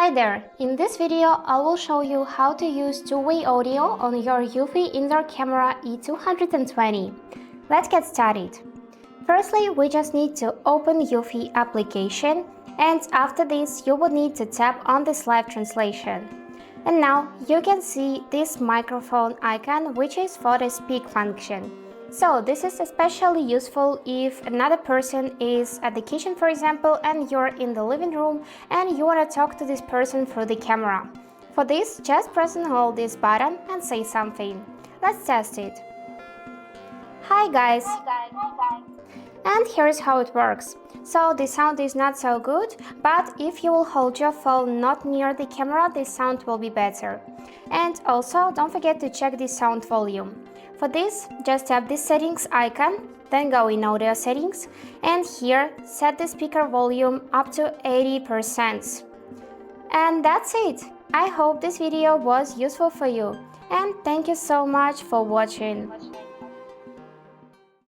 Hi there! In this video, I will show you how to use two-way audio on your Eufy Indoor Camera E220. Let's get started. Firstly, we just need to open Eufy application, and after this, you will need to tap on this live translation. And now, you can see this microphone icon, which is for the speak function. So this is especially useful if another person is at the kitchen, for example, and you're in the living room and you want to talk to this person through the camera. For this, just press and hold this button and say something. Let's test it. Hi guys! And here's how it works. So the sound is not so good, but if you will hold your phone not near the camera, the sound will be better. And also, don't forget to check the sound volume. For this, just tap the settings icon, then go in audio settings, and here set the speaker volume up to 80%. And that's it! I hope this video was useful for you, and thank you so much for watching.